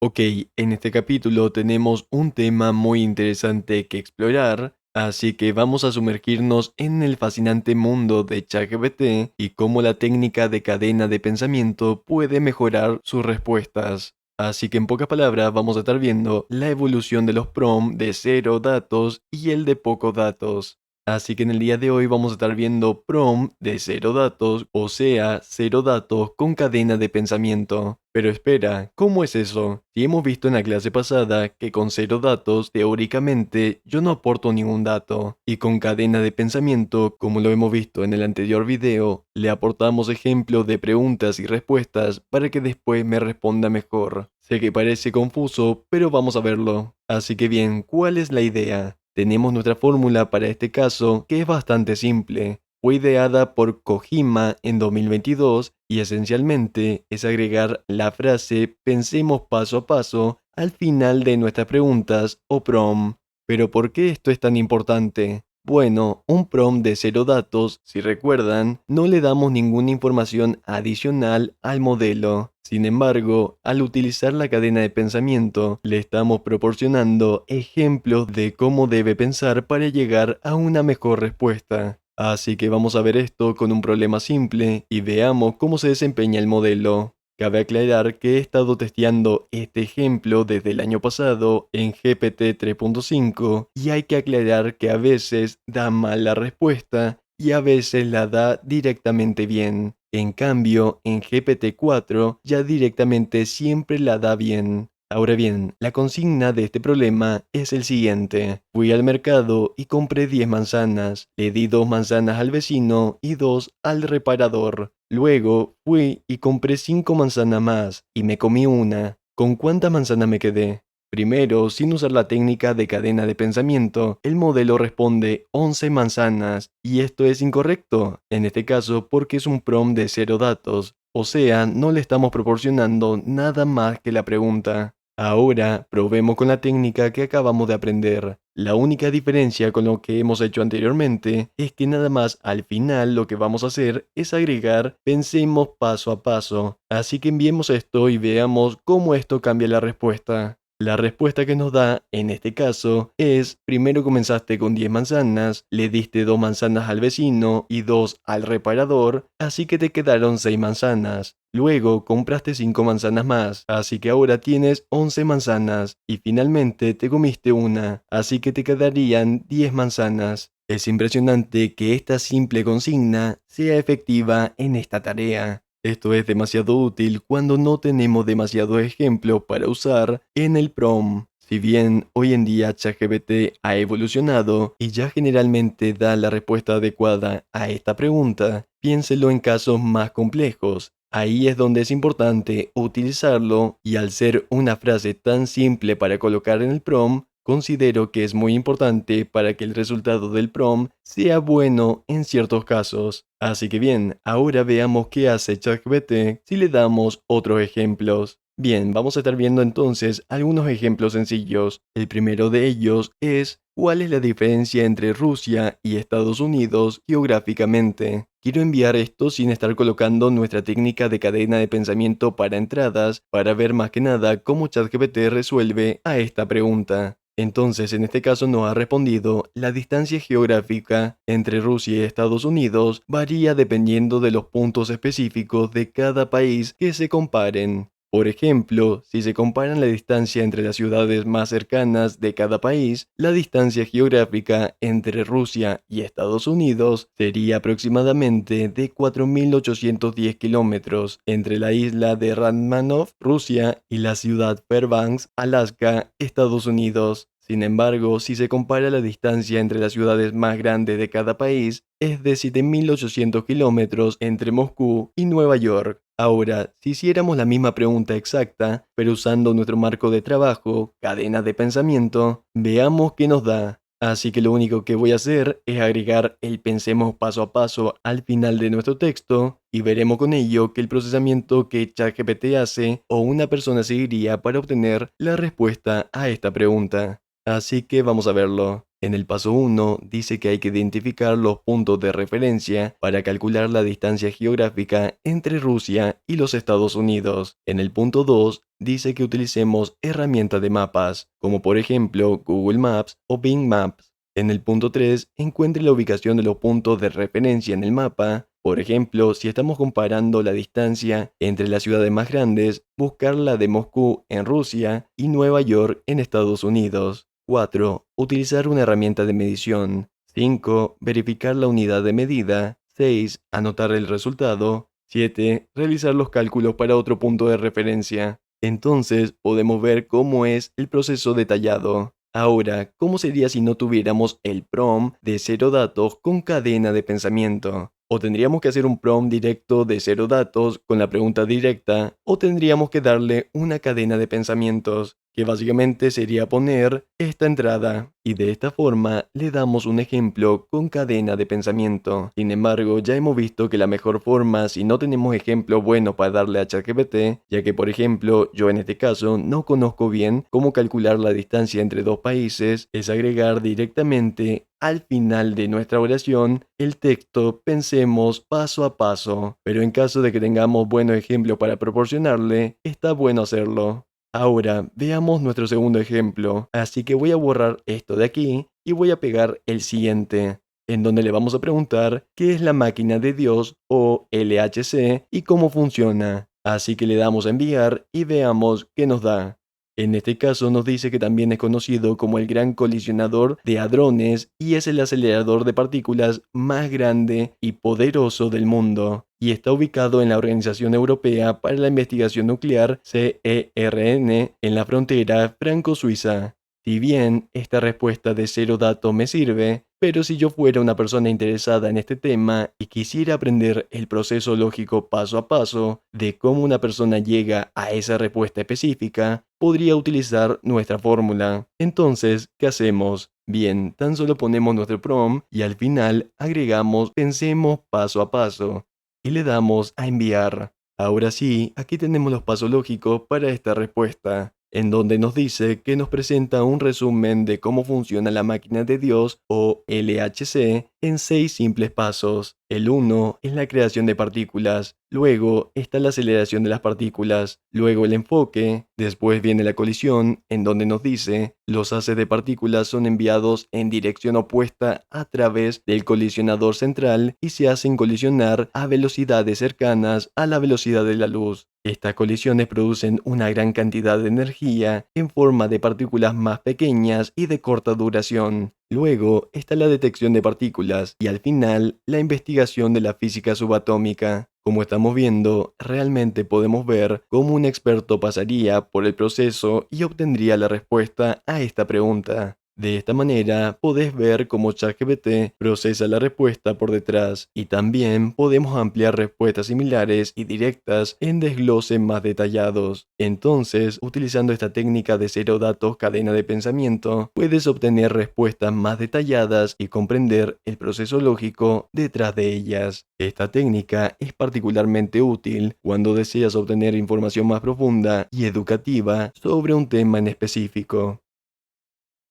Ok, en este capítulo tenemos un tema muy interesante que explorar, así que vamos a sumergirnos en el fascinante mundo de ChatGPT y cómo la técnica de cadena de pensamiento puede mejorar sus respuestas. Así que en pocas palabras vamos a estar viendo la evolución de los prompts de cero datos y el de pocos datos. Así que en el día de hoy vamos a estar viendo prompt de cero datos, o sea, cero datos con cadena de pensamiento. Pero espera, ¿cómo es eso? Si hemos visto en la clase pasada que con cero datos, teóricamente, yo no aporto ningún dato, y con cadena de pensamiento, como lo hemos visto en el anterior video, le aportamos ejemplos de preguntas y respuestas para que después me responda mejor. Sé que parece confuso, pero vamos a verlo. Así que bien, ¿cuál es la idea? Tenemos nuestra fórmula para este caso, que es bastante simple. Fue ideada por Kojima en 2022 y esencialmente es agregar la frase "pensemos paso a paso" al final de nuestras preguntas o prompt. Pero ¿por qué esto es tan importante? Bueno, un prompt de cero datos, si recuerdan, no le damos ninguna información adicional al modelo. Sin embargo, al utilizar la cadena de pensamiento, le estamos proporcionando ejemplos de cómo debe pensar para llegar a una mejor respuesta. Así que vamos a ver esto con un problema simple y veamos cómo se desempeña el modelo. Cabe aclarar que he estado testeando este ejemplo desde el año pasado en GPT 3.5 y hay que aclarar que a veces da mal la respuesta y a veces la da directamente bien. En cambio, en GPT-4 ya directamente siempre la da bien. Ahora bien, la consigna de este problema es el siguiente. Fui al mercado y compré 10 manzanas. Le di 2 manzanas al vecino y 2 al reparador. Luego fui y compré 5 manzanas más y me comí una. ¿Con cuántas manzanas me quedé? Primero, sin usar la técnica de cadena de pensamiento, el modelo responde 11 manzanas, y esto es incorrecto, en este caso porque es un prompt de cero datos, o sea, no le estamos proporcionando nada más que la pregunta. Ahora, probemos con la técnica que acabamos de aprender. La única diferencia con lo que hemos hecho anteriormente es que nada más al final lo que vamos a hacer es agregar "pensemos paso a paso". Así que enviemos esto y veamos cómo esto cambia la respuesta. La respuesta que nos da, en este caso, es: primero comenzaste con 10 manzanas, le diste 2 manzanas al vecino y 2 al reparador, así que te quedaron 6 manzanas. Luego compraste 5 manzanas más, así que ahora tienes 11 manzanas. Y finalmente te comiste una, así que te quedarían 10 manzanas. Es impresionante que esta simple consigna sea efectiva en esta tarea. Esto es demasiado útil cuando no tenemos demasiados ejemplos para usar en el prompt. Si bien hoy en día ChatGPT ha evolucionado y ya generalmente da la respuesta adecuada a esta pregunta, piénselo en casos más complejos. Ahí es donde es importante utilizarlo, y al ser una frase tan simple para colocar en el prompt, considero que es muy importante para que el resultado del prompt sea bueno en ciertos casos. Así que bien, ahora veamos qué hace ChatGPT si le damos otros ejemplos. Bien, vamos a estar viendo entonces algunos ejemplos sencillos. El primero de ellos es: ¿cuál es la diferencia entre Rusia y Estados Unidos geográficamente? Quiero enviar esto sin estar colocando nuestra técnica de cadena de pensamiento para entradas, para ver más que nada cómo ChatGPT resuelve a esta pregunta. Entonces, en este caso nos ha respondido: la distancia geográfica entre Rusia y Estados Unidos varía dependiendo de los puntos específicos de cada país que se comparen. Por ejemplo, si se comparan la distancia entre las ciudades más cercanas de cada país, la distancia geográfica entre Rusia y Estados Unidos sería aproximadamente de 4.810 kilómetros entre la isla de Rachmaninoff, Rusia, y la ciudad Fairbanks, Alaska, Estados Unidos. Sin embargo, si se compara la distancia entre las ciudades más grandes de cada país, es de 7.800 kilómetros entre Moscú y Nueva York. Ahora, si hiciéramos la misma pregunta exacta, pero usando nuestro marco de trabajo, cadena de pensamiento, veamos qué nos da. Así que lo único que voy a hacer es agregar el "pensemos paso a paso" al final de nuestro texto, y veremos con ello que el procesamiento que ChatGPT hace o una persona seguiría para obtener la respuesta a esta pregunta. Así que vamos a verlo. En el paso 1 dice que hay que identificar los puntos de referencia para calcular la distancia geográfica entre Rusia y los Estados Unidos. En el punto 2 dice que utilicemos herramientas de mapas, como por ejemplo Google Maps o Bing Maps. En el punto 3 encuentre la ubicación de los puntos de referencia en el mapa. Por ejemplo, si estamos comparando la distancia entre las ciudades más grandes, buscar la de Moscú en Rusia y Nueva York en Estados Unidos. 4. Utilizar una herramienta de medición. 5. Verificar la unidad de medida. 6. Anotar el resultado. 7. Realizar los cálculos para otro punto de referencia. Entonces podemos ver cómo es el proceso detallado. Ahora, ¿cómo sería si no tuviéramos el prompt de cero datos con cadena de pensamiento? O tendríamos que hacer un prompt directo de cero datos con la pregunta directa, o tendríamos que darle una cadena de pensamientos, que básicamente sería poner esta entrada, y de esta forma le damos un ejemplo con cadena de pensamiento. Sin embargo, ya hemos visto que la mejor forma, si no tenemos ejemplo bueno para darle a ChatGPT, ya que por ejemplo yo en este caso no conozco bien cómo calcular la distancia entre dos países, es agregar directamente al final de nuestra oración el texto pensemos paso a paso, pero en caso de que tengamos buenos ejemplos para proporcionarle, está bueno hacerlo. Ahora veamos nuestro segundo ejemplo, así que voy a borrar esto de aquí y voy a pegar el siguiente, en donde le vamos a preguntar qué es la máquina de Dios o LHC y cómo funciona. Así que le damos a enviar y veamos qué nos da. En este caso nos dice que también es conocido como el Gran Colisionador de Hadrones y es el acelerador de partículas más grande y poderoso del mundo, y está ubicado en la Organización Europea para la Investigación Nuclear CERN en la frontera franco-suiza. Si bien esta respuesta de cero datos me sirve, pero si yo fuera una persona interesada en este tema y quisiera aprender el proceso lógico paso a paso de cómo una persona llega a esa respuesta específica, podría utilizar nuestra fórmula. Entonces, ¿qué hacemos? Bien, tan solo ponemos nuestro prompt y al final agregamos pensemos paso a paso y le damos a enviar. Ahora sí, aquí tenemos los pasos lógicos para esta respuesta, en donde nos dice que nos presenta un resumen de cómo funciona la máquina de Dios o LHC en 6 simples pasos. El 1 es la creación de partículas, luego está la aceleración de las partículas, luego el enfoque, después viene la colisión, en donde nos dice los haces de partículas son enviados en dirección opuesta a través del colisionador central y se hacen colisionar a velocidades cercanas a la velocidad de la luz. Estas colisiones producen una gran cantidad de energía en forma de partículas más pequeñas y de corta duración. Luego está la detección de partículas y al final la investigación de la física subatómica. Como estamos viendo, realmente podemos ver cómo un experto pasaría por el proceso y obtendría la respuesta a esta pregunta. De esta manera, podés ver cómo ChatGPT procesa la respuesta por detrás y también podemos ampliar respuestas similares y directas en desgloses más detallados. Entonces, utilizando esta técnica de cero datos cadena de pensamiento, puedes obtener respuestas más detalladas y comprender el proceso lógico detrás de ellas. Esta técnica es particularmente útil cuando deseas obtener información más profunda y educativa sobre un tema en específico.